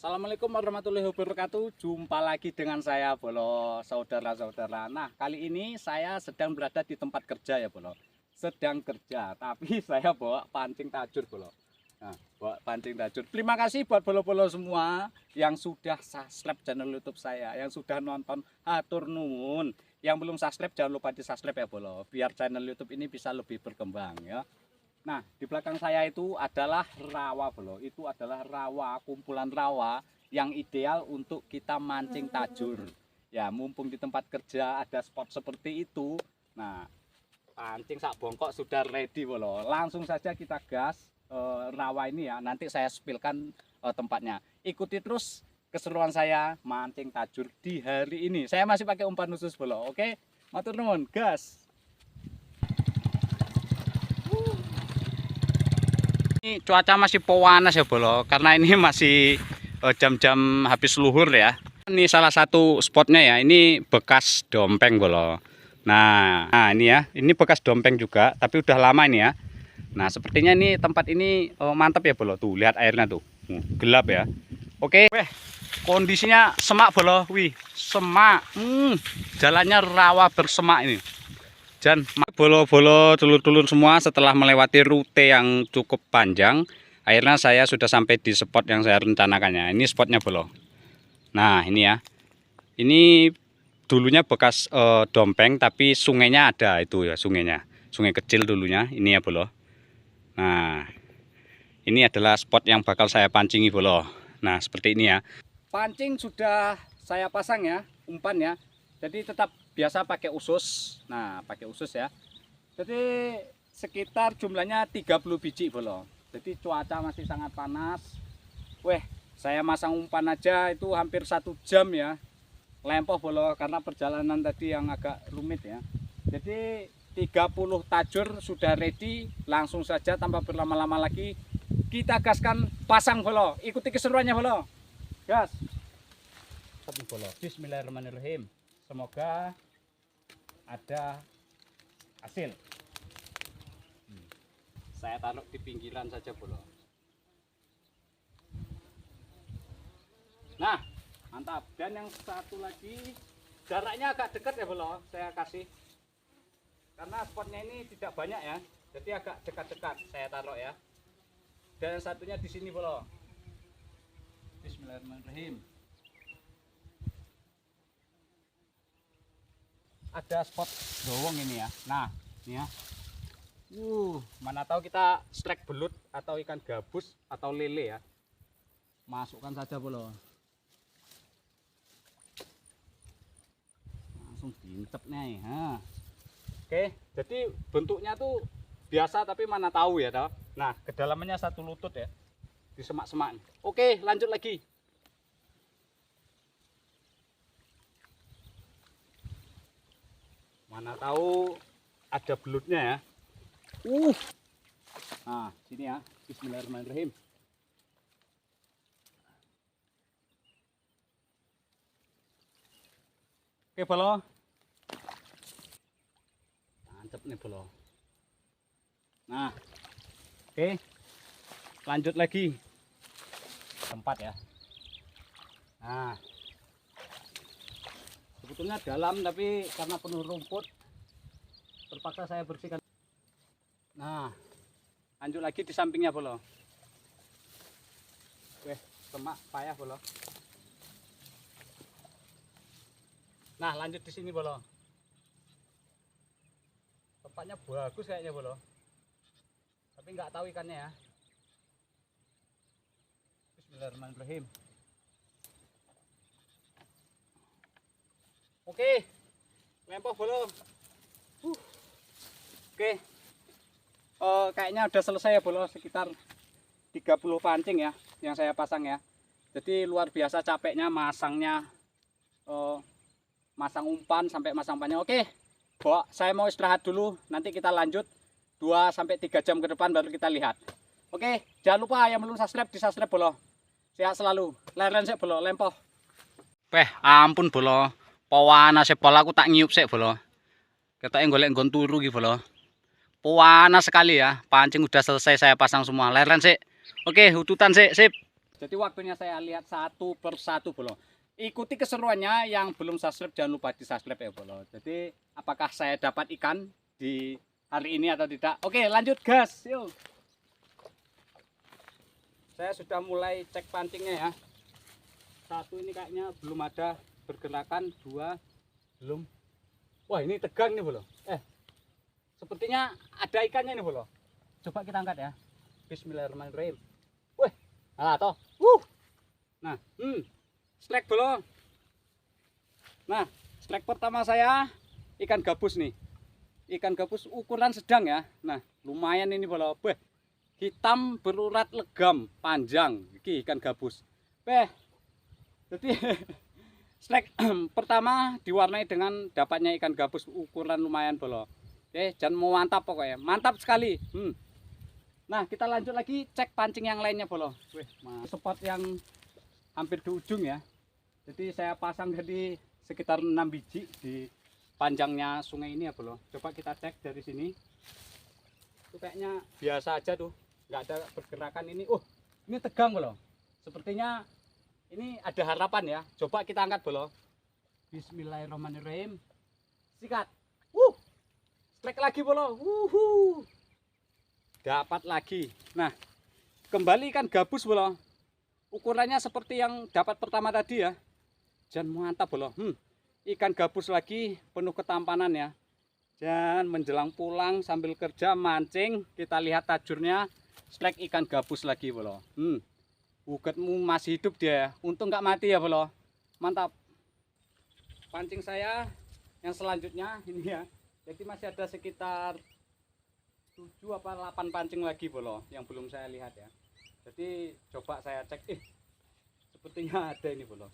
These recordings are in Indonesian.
Assalamualaikum warahmatullahi wabarakatuh. Jumpa lagi dengan saya Bolo, saudara-saudara. Nah, kali ini saya sedang berada di tempat kerja ya Bolo. Sedang kerja, tapi saya bawa pancing tajur Bolo. Nah, bawa pancing tajur. Terima kasih buat bolo-bolo semua yang sudah subscribe channel YouTube saya, yang sudah nonton. Hatur nuwun. Yang belum subscribe jangan lupa di subscribe ya Bolo, biar channel YouTube ini bisa lebih berkembang ya. Nah, di belakang saya itu adalah rawa Bolo. Itu adalah rawa, kumpulan rawa yang ideal untuk kita mancing tajur. Ya, mumpung di tempat kerja ada spot seperti itu. Nah, pancing sak bongkok sudah ready Bolo. Langsung saja kita gas rawa ini ya. Nanti saya spillkan tempatnya. Ikuti terus keseruan saya mancing tajur di hari ini. Saya masih pakai umpan khusus Bolo. Oke, matur nuwun, gas. Ini cuaca masih panas ya Bolo, karena ini masih jam-jam habis luhur ya. Ini salah satu spotnya ya, ini bekas dompeng Bolo. Nah ini ya, ini bekas dompeng juga, tapi udah lama ini ya. Nah sepertinya ini tempat ini mantap ya Bolo, tuh lihat airnya tuh, gelap ya. Oke, kondisinya semak Bolo, wih semak, jalannya rawa bersemak ini. Dan bolo-bolo dulur-dulur semua, setelah melewati rute yang cukup panjang, akhirnya saya sudah sampai di spot yang saya rencanakannya. Ini spotnya Bolo. Nah ini ya, ini dulunya bekas dompeng, tapi sungainya ada itu ya, sungainya, sungai kecil dulunya ini ya Bolo. Nah ini adalah spot yang bakal saya pancingi Bolo. Nah seperti ini ya, pancing sudah saya pasang ya, umpan ya. Jadi tetap biasa pakai usus. Nah pakai usus ya, jadi sekitar jumlahnya 30 biji Bolo. Jadi cuaca masih sangat panas. Weh, saya masang umpan aja itu hampir 1 jam ya, lempoh Bolo, karena perjalanan tadi yang agak rumit ya. Jadi 30 tajur sudah ready. Langsung saja tanpa berlama-lama lagi kita gaskan pasang Bolo. Ikuti keseruannya Bolo, gas. Bolo, bismillahirrahmanirrahim. Semoga ada hasil. Saya taruh di pinggiran saja Bolo. Nah mantap. Dan yang satu lagi jaraknya agak dekat ya Bolo, saya kasih, karena spotnya ini tidak banyak ya, jadi agak dekat-dekat saya taruh ya. Dan yang satunya di sini Bolo. Bismillahirrahmanirrahim. Ada spot gowong ini ya. Nah ini ya, mana tahu kita strike belut atau ikan gabus atau lele ya, masukkan saja Bolo, langsung diintep nih. Oke, jadi bentuknya tuh biasa tapi mana tahu ya toh. Nah kedalamannya 1 lutut ya, di semak-semak. Oke, lanjut lagi. Mana tahu ada belutnya ya. Nah sini ya, bismillahirrahmanirrahim. Oke Bolo, mantep nih Bolo. Nah oke, lanjut lagi tempat ya. Nah sebetulnya dalam, tapi karena penuh rumput terpaksa saya bersihkan. Nah lanjut lagi di sampingnya Bolo. Semak payah Bolo. Nah lanjut di sini Bolo, tempatnya bagus kayaknya Bolo, tapi nggak tahu ikannya ya. Bismillahirrahmanirrahim. Oke, lempoh Bolo. Oke, kayaknya udah selesai ya Bolo, sekitar 30 pancing ya yang saya pasang ya. Jadi luar biasa capeknya masangnya, masang umpan sampai masang panjang. Oke, Bo, saya mau istirahat dulu, nanti kita lanjut 2-3 jam ke depan baru kita lihat. Oke, jangan lupa yang belum subscribe di subscribe Bolo. Sehat selalu, leren sik Bolo, lempoh. Ampun Bolo, panas sik Bolo, aku tak ngiup sik Bolo. Ketoke golek nggon turu iki Bolo. Panas sekali ya, pancing udah selesai saya pasang semua, leren sik. Oke, hututan sik, sip. Jadi waktunya saya lihat satu persatu bolo. Ikuti keseruannya, yang belum subscribe jangan lupa di subscribe ya bolo. Jadi apakah saya dapat ikan di hari ini atau tidak? Oke, lanjut gas, yuk. Saya sudah mulai cek pancingnya ya. Satu ini kayaknya belum ada bergerakan, dua belum. Wah, ini tegang nih bolo. Sepertinya ada ikannya nih bolo. Coba kita angkat ya. Bismillahirrahmanirrahim. Wih, nah toh. Nah, strike bolo. Nah, strike pertama saya ikan gabus nih. Ikan gabus ukuran sedang ya. Nah, lumayan ini bolo. Beh, hitam berurat legam panjang. Iki ikan gabus. Beh, jadi strike pertama diwarnai dengan dapatnya ikan gabus ukuran lumayan bolo. Oke, jangan mau mantap pokoknya. Mantap sekali. Nah, kita lanjut lagi cek pancing yang lainnya bolo. Wih, spot yang hampir di ujung ya. Jadi saya pasang jadi sekitar 6 biji di panjangnya sungai ini ya bolo. Coba kita cek dari sini. Itu kayaknya biasa aja tuh. Nggak ada pergerakan ini. Ini tegang bolo. Sepertinya ini ada harapan ya. Coba kita angkat bolo. Bismillahirrahmanirrahim. Sikat. Strike lagi bolo. Dapat lagi. Nah, kembali ikan gabus bolo. Ukurannya seperti yang dapat pertama tadi ya. Dan mantap bolo. Ikan gabus lagi penuh ketampanan ya. Dan menjelang pulang sambil kerja mancing, kita lihat tajurnya. Strike ikan gabus lagi bolo. Ugetmu masih hidup dia ya. Untung nggak mati ya bolo. Mantap. Pancing saya yang selanjutnya ini ya. Jadi masih ada sekitar 7 apa 8 pancing lagi bolo yang belum saya lihat ya. Jadi coba saya cek. Sepertinya ada ini bolo.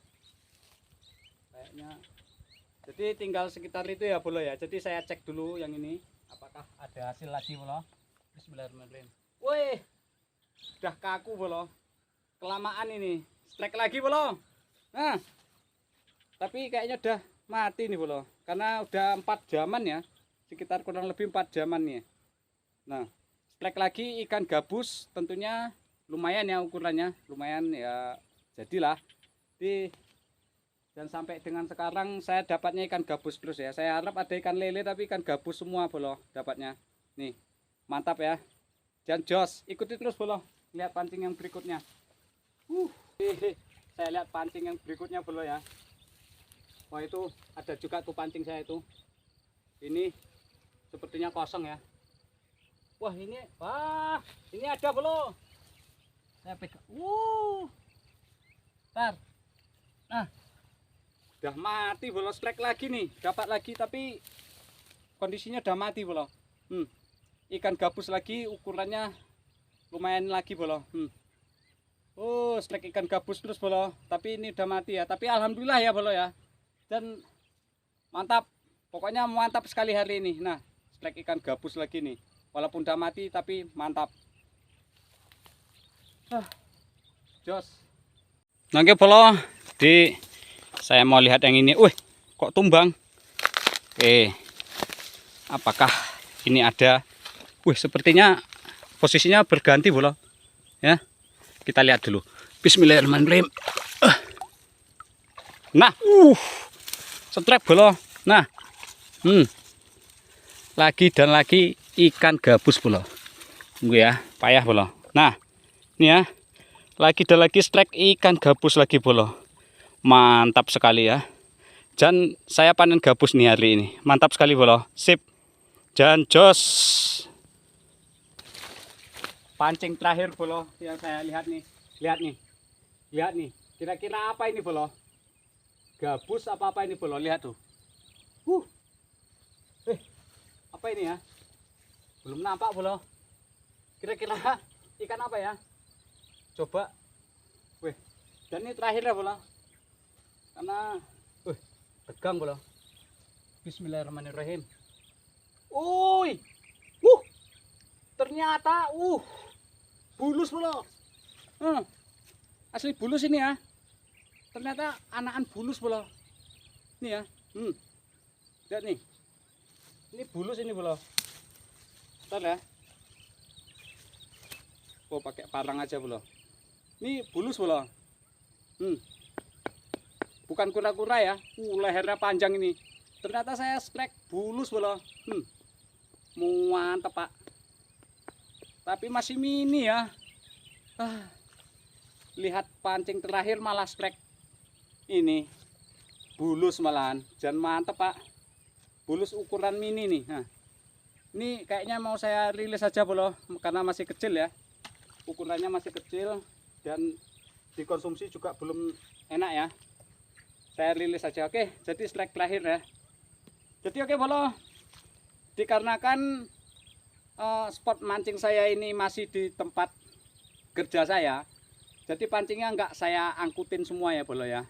Kayaknya. Jadi tinggal sekitar itu ya bolo ya. Jadi saya cek dulu yang ini. Apakah ada hasil lagi bolo. Bismillahirrahmanirrahim. Wih. Udah kaku bolo. Kelamaan ini. Strike lagi bolo. Nah. Tapi kayaknya udah mati nih bolo. Karena udah 4 jaman ya. Sekitar kurang lebih 4 jaman nih. Nah, strike lagi ikan gabus, tentunya lumayan ya ukurannya. Lumayan ya, jadilah. Dan sampai dengan sekarang saya dapatnya ikan gabus terus ya. Saya harap ada ikan lele tapi ikan gabus semua bolo dapatnya. Nih, mantap ya. Dan jos, ikuti terus bolo. Lihat pancing yang berikutnya. Saya lihat pancing yang berikutnya bolo ya. Wah, itu ada juga tuh pancing saya itu. Ini sepertinya kosong ya. Wah, ini ada bolo. Saya pegang. Ntar. Nah, udah mati bolo. Strike lagi nih. Dapat lagi tapi kondisinya udah mati bolo. Ikan gabus lagi ukurannya lumayan lagi bolo. Strike ikan gabus terus bolo. Tapi ini udah mati ya. Tapi alhamdulillah ya bolo ya. Dan mantap. Pokoknya mantap sekali hari ini. Nah, strike ikan gabus lagi nih. Walaupun udah mati tapi mantap. Jos. Oke bolo. Saya mau lihat yang ini. Kok tumbang? Apakah ini ada? Sepertinya posisinya berganti bolo. Ya. Kita lihat dulu. Bismillahirrahmanirrahim. Nah, strike bolo. Nah. Lagi dan lagi ikan gabus bolo. Tunggu ya, payah bolo. Nah, ini ya. Lagi dan lagi strike ikan gabus lagi bolo. Mantap sekali ya. Dan saya panen gabus nih hari ini. Mantap sekali bolo. Sip. Dan jos. Pancing terakhir bolo yang saya lihat nih. Lihat nih. Kira-kira apa ini bolo? Gabus apa ini bolo? Lihat tuh. Apa ini ya? Belum nampak bolo. Kira-kira ikan apa ya? Coba. Dan ini terakhir ya bolo. Karena tegang bolo. Bismillahirrahmanirrahim. Ternyata bulus bolo. Asli bulus ini ya. Ternyata anakan bulus bolo. Ini ya. Lihat nih. Ini bulus ini bolo. Bentar ya. Pakai parang aja bolo. Ini bulus bolo. Bukan kura-kura ya. Lehernya panjang ini. Ternyata saya splek bulus bolo. Mantap Pak. Tapi masih mini ya. Lihat pancing terakhir malah splek ini. Bulus malahan. Dan mantap Pak. Bulus ukuran mini nih. Nah, ini kayaknya mau saya rilis saja bolo. Karena masih kecil ya. Ukurannya masih kecil. Dan dikonsumsi juga belum enak ya. Saya rilis saja. Oke, jadi splek terakhir ya. Jadi oke bolo. Dikarenakan spot mancing saya ini masih di tempat kerja saya. Jadi pancingnya enggak saya angkutin semua ya bolo ya.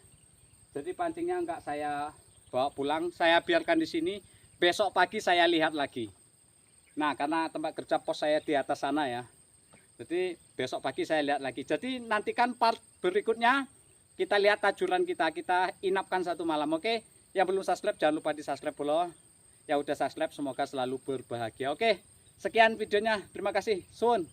Jadi pancingnya enggak saya bawa pulang. Saya biarkan di sini. Besok pagi saya lihat lagi. Nah, karena tempat kerja pos saya di atas sana ya. Jadi besok pagi saya lihat lagi. Jadi nantikan part berikutnya. Kita lihat tajuran kita. Kita inapkan satu malam. Oke. Yang belum subscribe jangan lupa di subscribe bolo. Yang udah subscribe semoga selalu berbahagia. Oke. Sekian videonya. Terima kasih. Sun.